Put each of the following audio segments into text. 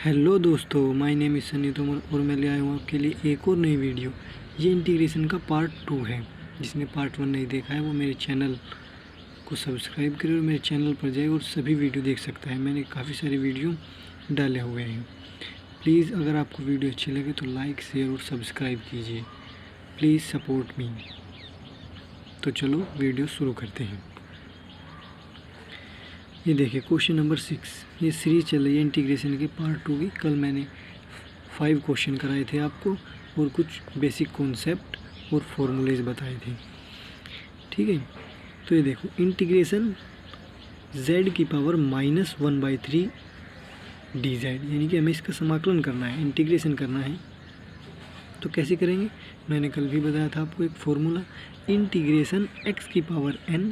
Hello दोस्तों, my name is Sunny Tomar और मैं ले आया हूँ आपके लिए एक और नई वीडियो। ये इंटीग्रेशन का पार्ट 2 है। जिसने पार्ट 1 नहीं देखा है वो मेरे चैनल को सब्सक्राइब करे और मेरे चैनल पर जाए और सभी वीडियो देख सकता है। मैंने काफ़ी सारे वीडियो डाले हुए हैं। प्लीज़ अगर आपको वीडियो अच्छी लगे तो लाइक, शेयर और सब्सक्राइब कीजिए। Please support me. तो चलो वीडियो शुरू करते हैं। ये देखिए क्वेश्चन नंबर 6। ये सीरीज चल रही है इंटीग्रेशन के पार्ट 2 की। कल मैंने 5 क्वेश्चन कराए थे आपको और कुछ बेसिक कॉन्सेप्ट और फॉर्मूलेज बताए थे। ठीक है, तो ये देखो इंटीग्रेशन z की पावर -1/3 dz, यानी कि हमें इसका समाकलन करना है, इंटीग्रेशन करना है। तो कैसे करेंगे? मैंने कल भी बताया था आपको एक फॉर्मूला, इंटीग्रेशन x की power n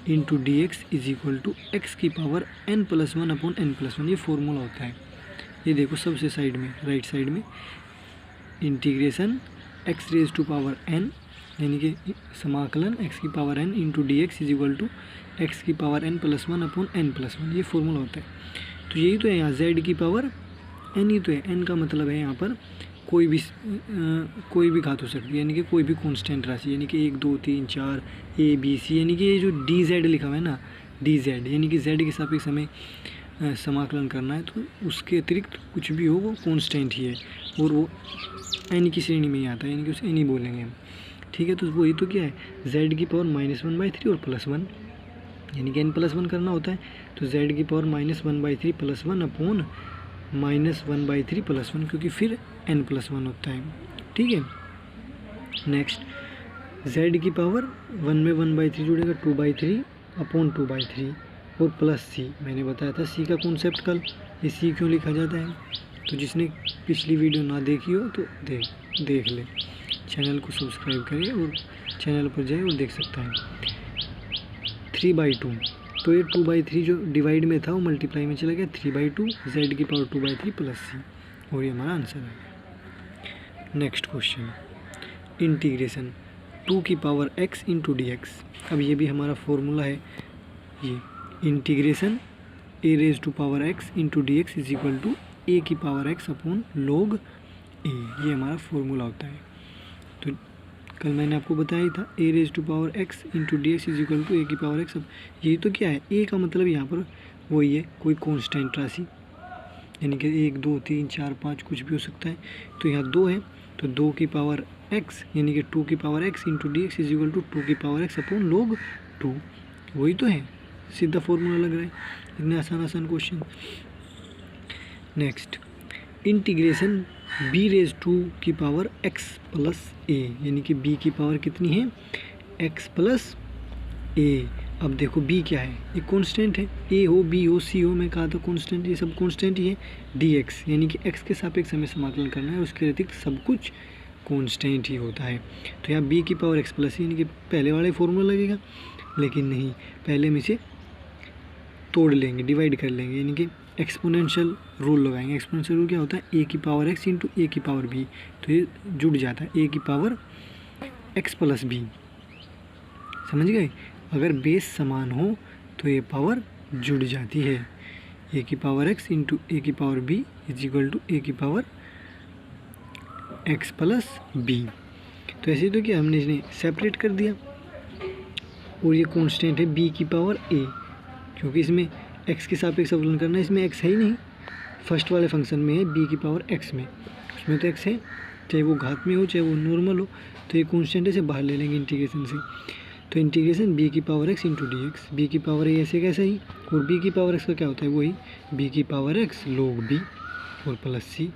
into D x is equal to x की पावर n+1/n+1। ये फॉर्मूला होता है। ये देखो सबसे साइड में, राइट साइड में, integration x raise to power n यानी कि समाकलन x की power n into D x is equal to x की पावर n+1/n+1। ये फॉर्मूला होता है। तो यही तो है यहाँ, z की पावर n ही तो है। n का मतलब है यहाँ पर कोई भी घात हो सकती है, यानी कि कोई भी कांस्टेंट राशि, यानी कि 1 2 3 4 a b c, यानी कि ये जो डी जेड लिखा हुआ है ना, डी जेड यानी कि z के सापेक्ष हमें समाकलन करना है। तो उसके अतिरिक्त कुछ भी हो वो कांस्टेंट ही है और वो n की श्रेणी में ही आता है, यानी कि उसे n ही बोलेंगे हम। ठीक है, तो वही तो क्या है, z की पावर -1/3 और +1, यानी कि n+1 करना होता है। तो z की पावर -1/3 +1 अपॉन -1/3 +1, क्योंकि फिर n+1 होता है। ठीक है, नेक्स्ट z की पावर 1 में 1/3 जुड़ेगा 2/3 अपॉन 2/3 और प्लस c। मैंने बताया था c का कॉन्सेप्ट कल, ये c क्यों लिखा जाता है। तो जिसने पिछली वीडियो ना देखी हो तो देख ले, चैनल को सब्सक्राइब करे और चैनल पर जाए और देख सकता है। 3/2, तो ये 2/3 जो डिवाइड में था वो मल्टीप्लाई में चला गया, 3/2 z की पावर 2/3 प्लस c, और ये हमारा आंसर है। नेक्स्ट क्वेश्चन, इंटीग्रेशन 2 की power x into D x. अब ये भी हमारा फॉर्मूला है, ये integration a raise to power x into D x is equal to a की power x upon log a। ये हमारा फॉर्मूला होता है। तो कल मैंने आपको बताया ही था, a raise to power x into D x is equal to a की पावर x। अब ये तो क्या है, a का मतलब यहाँ पर वही है, कोई कॉन्स्टेंट राशि, यानी कि 1 2 3 4 5 कुछ भी हो सकता है। तो यहाँ 2 है, तो 2 की पावर x यानी कि 2 की power x into D x is equal to 2 की पावर x अपॉन log 2। वही तो है, सीधा फॉर्मूला लग रहा है। इतने आसान question. Next, integration b raise to की पावर x प्लस a, यानी कि b की पावर कितनी है, x प्लस a। अब देखो b क्या है, ये कांस्टेंट है, a हो b हो c हो, मैं कहा था कांस्टेंट, ये सब कांस्टेंट ही है। dx यानी कि x के सापेक्ष हमें समाकलन करना है, उसके अतिरिक्त सब कुछ कांस्टेंट ही होता है। तो यहाँ b की पावर x प्लस, यानी कि पहले वाला फॉर्मूला लगेगा, लेकिन नहीं, पहले हम इसे तोड़ लेंगे, डिवाइड कर लेंगे, यानी कि एक्सपोनेंशियल रूल लगाएंगे। एक्सपोनेंशियल रूल क्या होता है, a की पावर x इंटू a की पावर b, तो ये जुड़ जाता है, a की पावर x प्लस b। समझ गए, अगर बेस समान हो तो ये पावर जुड़ जाती है, a की पावर x इंटू a की power b is equal to a की पावर x प्लस b। तो ऐसे तो क्या, हमने इसने सेपरेट कर दिया, और ये कांस्टेंट है b की पावर a, क्योंकि इसमें x के सापेक्ष अवकलन करना है, इसमें x है ही नहीं, फर्स्ट वाले फंक्शन में है b की पावर x में, उसमें तो x है, चाहे वो घात में हो चाहे वो नॉर्मल हो। तो ये कांस्टेंट है, से बाहर ले लेंगे इंटीग्रेशन से। तो इंटीग्रेशन b की power x into D x, b की पावर a ऐसे कैसे ही, और b की पावर x का क्या होता है, वही b की पावर x log b और प्लस c।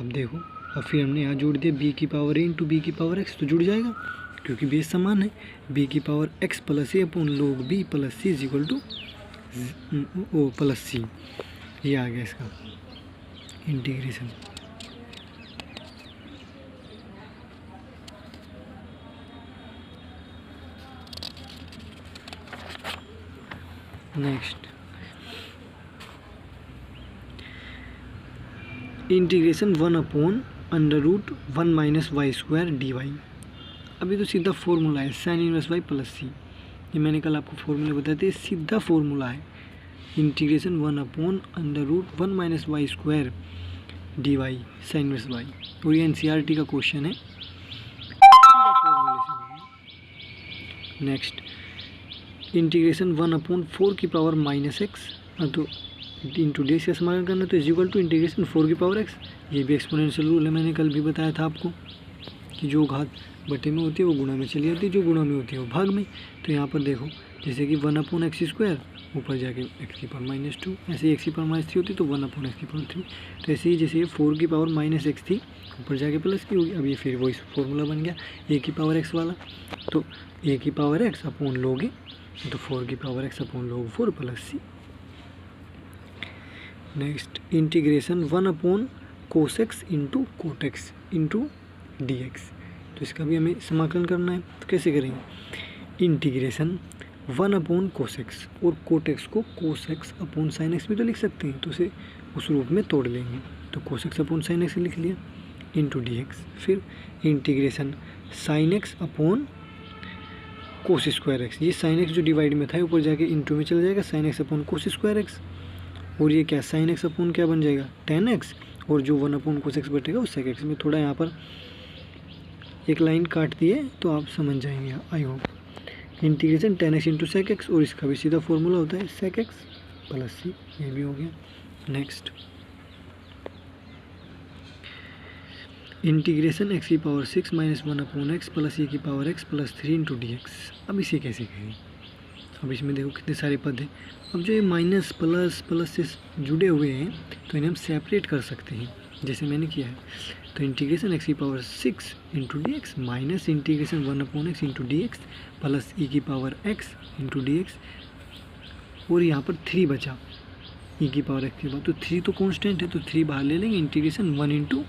अब देखो, अब फिर हमने यहाँ जोड़ दिया b की पावर a इंटू b की पावर x, तो जुड़ जाएगा क्योंकि बेस समान है। b की power x plus a upon log b plus c is equal to O plus C. ये आ गया इसका integration. Next, integration 1/√1 - y² dy। अभी तो सीधा फॉर्मूला है, sin inverse y plus C. ये मैंने कल आपको फॉर्मूला बताए थे, सीधा फॉर्मूला है। Integration 1/√1 - y² d y sine inverse y. और ये NCERT का क्वेश्चन है। नेक्स्ट इंटीग्रेशन 1/4 की पावर -x तो इंटू डी एक्स का समाधान करना, तो इज इक्वल टू इंटीग्रेशन 4 की पावर x। ये भी एक्सपोनेंशियल रूल है, मैंने कल भी बताया था आपको कि जो घात बटे में होती है वो गुणा में चली जाती है, जो गुणा में होती है वो भाग में। तो यहाँ पर देखो जैसे कि 1/x², ऊपर जाके x की पावर -2, ऐसे ही x की पावर -3 होती तो 1/x की पावर 3। तो ऐसे ही जैसे ये 4 की पावर -x थी, ऊपर जाके प्लस की होगी। अब ये फिर वही फॉर्मूला बन गया a की पावर x वाला, तो a की power x upon log a, तो 4 की power x upon log 4 plus c। Next integration 1/cos x into cot x into D x. तो इसका भी हमें समाकलन करना है, तो कैसे करेंगे? इंटीग्रेशन 1/cos x और cot x को cos x upon sin x भी तो लिख सकते हैं, तो उसे उस रूप में तोड़ लेंगे। तो cos x upon sin x लिख लिया इंटू डी एक्स। फिर integration sin x upon cos square x, ये sin x जो डिवाइड में था ऊपर जाके इंटू में चल जाएगा sin x upon cos square x। और ये क्या sin x अपॉन क्या बन जाएगा tan x, और जो 1/cos x बटेगा वो sec x में। थोड़ा यहाँ पर एक लाइन काट दिए तो आप समझ जाएंगे I hope. Integration tan x into sec x, और इसका भी सीधा फॉर्मूला होता है sec x प्लस c, ये भी हो गया। नेक्स्ट इंटीग्रेशन x की पावर 6 - 1/x प्लस e की power x plus 3 into D x. अब इसे कैसे करें? अब इसमें देखो कितने सारे पद हैं। अब जो ये माइनस प्लस प्लस से जुड़े हुए हैं तो इन्हें हम सेपरेट कर सकते हैं, जैसे मैंने किया है। तो इंटीग्रेशन x की power 6 into D x minus integration 1/x into D x plus e की power x into D X, और यहाँ पर 3 बचा e की पावर x के बाद, तो 3 तो कांस्टेंट है तो 3 बाहर ले लेंगे, इंटीग्रेशन 1 इंटू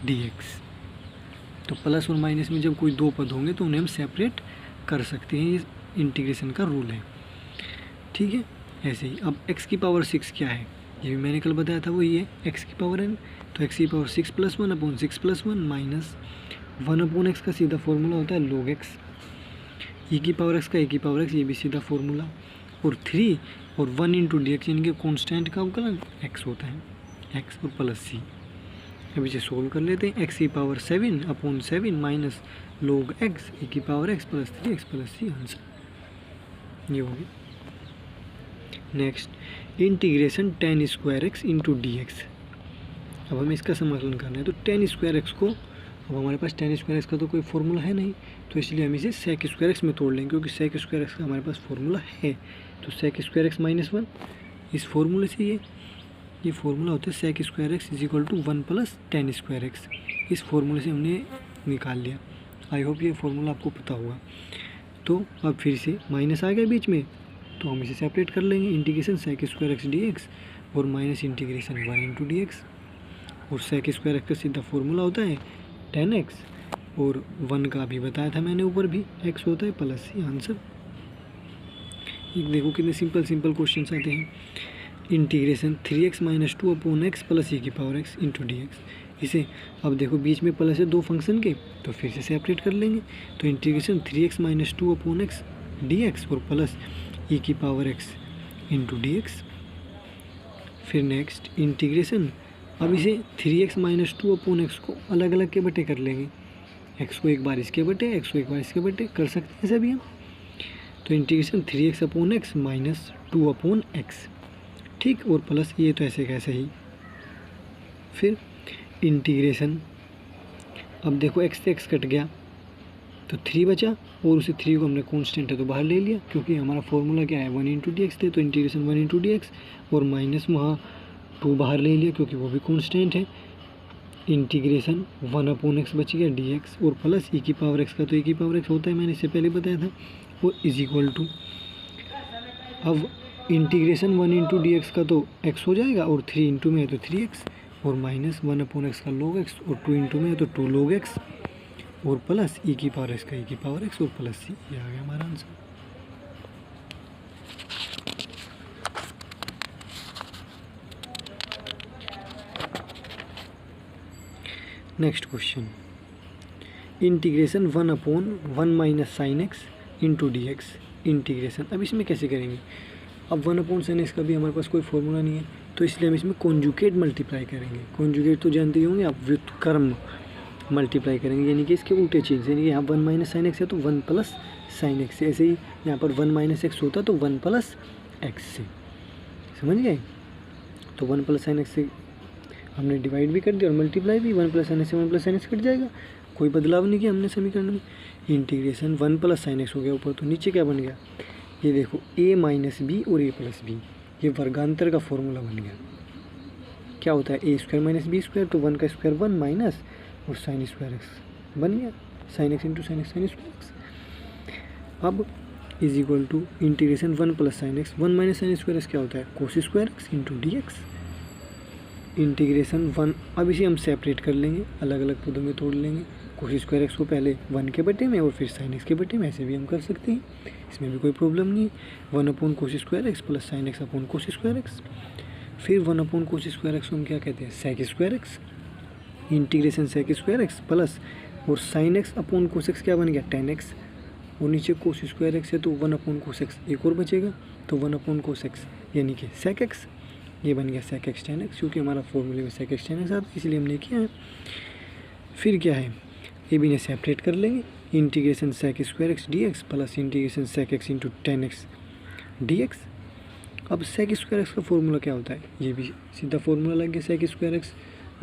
डी एक्स। तो प्लस और माइनस में जब कोई दो पद होंगे तो उन्हें हम सेपरेट कर सकते हैं, ये इंटीग्रेशन का रूल है, ठीक है। ऐसे ही अब x की पावर 6 क्या है, ये भी मैंने कल बताया था, वो ये x की पावर n। तो x की पावर 6 + 1 अपॉन 6 + 1 माइनस 1/x का सीधा फॉर्मूला होता है log x, e की पावर x का e की पावर x, ये भी सीधा फॉर्मूला, और 3 और 1 इंटू डी एक्स, इनके कॉन्स्टेंट का अवकलन x होता है, x और प्लस c। अब इसे सोल्व कर लेते हैं। x की power 7 upon 7 minus log x e की power x plus 3x plus c, answer ये हो गया। Next integration tan square x into D x. अब हमें इसका समाकलन करना है, तो tan स्क्वायर x को, अब हमारे पास tan स्क्वायर x का तो कोई फॉर्मूला है नहीं, तो इसलिए हम इसे sec स्क्वायर x में तोड़ लेंगे, क्योंकि sec स्क्वायर x का हमारे पास फॉर्मूला है। तो sec स्क्वायर x माइनस 1, इस फॉर्मूले से ये फॉर्मूला होता है sec square x is equal to 1 plus tan square x। इस फॉर्मूले से हमने निकाल लिया। आई होप ये फॉर्मूला आपको पता होगा। तो अब फिर से माइनस आ गया बीच में, तो हम इसे सेपरेट कर लेंगे, integration sec square x D X और minus integration 1 into D X. और sec स्क्वायर x का सीधा फॉर्मूला होता है tan x, और 1 का भी बताया था मैंने ऊपर भी, x होता है प्लस c, आंसर। देखो कितने सिंपल क्वेश्चन आते हैं। Integration 3x - 2 upon x plus e की power x into D x. इसे अब देखो बीच में प्लस है दो फंक्शन के, तो फिर से सेपरेट कर लेंगे। तो integration 3x - 2 upon x D X और प्लस e की power x into D x. फिर नेक्स्ट इंटीग्रेशन, अब इसे 3x - 2 अपॉन x को अलग अलग के बटे कर लेंगे, x को एक बार इसके बटे, x को एक बार इसके बटे कर सकते हैं सभी हम। तो integration 3x upon x minus 2 upon x, ठीक, और प्लस ये तो ऐसे कैसे ही। फिर इंटीग्रेशन, अब देखो x से x कट गया तो 3 बचा, और उसे 3 को हमने कांस्टेंट है तो बाहर ले लिया, क्योंकि हमारा फॉर्मूला क्या है 1 इंटू डी एक्स थे, तो इंटीग्रेशन 1 इंटू डी एक्स, और माइनस वहाँ 2 बाहर ले लिया क्योंकि वो भी कांस्टेंट है। इंटीग्रेशन 1 अपॉन x बच गया डी एक्स, और प्लस e की पावर x का, तो e की पावर x होता है, मैंने इससे पहले बताया था, वो इज इक्वल टू, अब इंटीग्रेशन 1 इंटू डी एक्स का तो x हो जाएगा, और 3 इंटू में है तो 3x, और माइनस 1 अपॉन x का log x, और 2 इंटू में है तो 2 log x, और प्लस e की पावर x का e की पावर x, और प्लस c, ये आ गया हमारा answer. Next question, integration 1 upon 1 minus sine x into D x integration. अब इसमें कैसे करेंगे? अब 1 अपॉन साइन x का भी हमारे पास कोई फॉर्मूला नहीं है, तो इसलिए हम इसमें कॉन्जुगेट मल्टीप्लाई करेंगे। कॉन्जुगेट तो जानते ही होंगे आप, व्युत्क्रम मल्टीप्लाई करेंगे, यानी कि इसके उल्टे चीज़, यानी कि यहाँ 1 माइनस साइन एक्स है तो 1 प्लस साइन एक्स से, ऐसे ही यहाँ पर 1 माइनस एक्स होता तो 1 प्लस एक्स से, समझ गए। तो 1 प्लस साइन एक्स से हमने डिवाइड भी कर दिया और मल्टीप्लाई भी, 1 प्लस साइन एक्स से 1 प्लस साइन एक्स कट जाएगा, कोई बदलाव नहीं किया हमने समीकरण में। इंटीग्रेशन 1 प्लस साइन एक्स हो गया ऊपर, तो नीचे क्या बन गया, ये देखो a माइनस बी और a प्लस बी, ये वर्गांतर का फॉर्मूला बन गया। क्या होता है A square minus B square, तो 1 का स्क्वायर 1 माइनस और साइन स्क्वायर एक्स बन गया, sine X into sine X sine square X. अब is equal to integration 1 plus sine X, 1 minus sine square X क्या होता है cos square x into D x. Integration 1, अब इसे हम सेपरेट कर लेंगे, अलग अलग पदों में तोड़ लेंगे। कोस स्क्वायर एक्स को पहले 1 के बटे में और फिर साइन एक्स के बटे में, ऐसे भी हम कर सकते हैं, इसमें भी कोई प्रॉब्लम नहीं। 1 अपॉन कोस square X plus sine X upon कोस स्क्वायर एक्स, फिर 1 अपॉन कोस स्क्वायर एक्स को हम क्या कहते हैं sec square x. Integration sec square X plus और sine X upon cos X क्या बन गया टेन एक्स, और नीचे कोस स्क्वायर एक्स है तो 1 अपॉन कोस एक्स एक और बचेगा, तो 1 अपॉन कोस एक्स यानी कि सेक एक्स, ये बन गया सेक एक्स टेन एक्स, क्योंकि हमारा फॉर्मूले में सेक एक्स टेन एक्स आता है इसलिए हमने किया है। फिर क्या है, ये भी ने सेपरेट कर लेंगे, integration sec square x d x plus integration sec x into tan x d x. अब सेक स्क्वायर एक्स का फॉर्मूला क्या होता है, ये भी सीधा फॉर्मूला लग गया, sec square x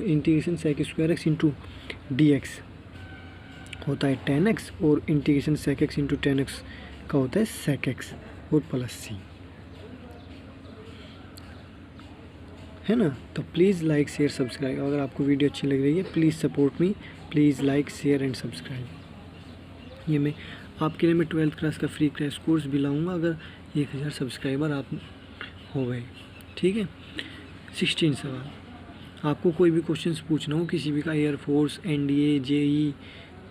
integration sec square x into D x होता है टेन एक्स, और integration sec x into tan x का होता है सेक एक्स और प्लस सी, है ना। तो प्लीज़ लाइक शेयर सब्सक्राइब, अगर आपको वीडियो अच्छी लग रही है please support me, please like share and subscribe. ये मैं आपके लिए मैं 12th क्लास का फ्री क्रैश कोर्स भी लाऊंगा अगर 1000 सब्सक्राइबर आप हो गए, ठीक है। 16 सवाल, आपको कोई भी क्वेश्चंस पूछना हो किसी भी का, एयरफोर्स, NDA, JEE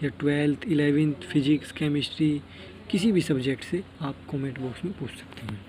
या 12th 11th फिजिक्स केमिस्ट्री किसी भी सब्जेक्ट से, आप कमेंट बॉक्स में पूछ सकते हैं।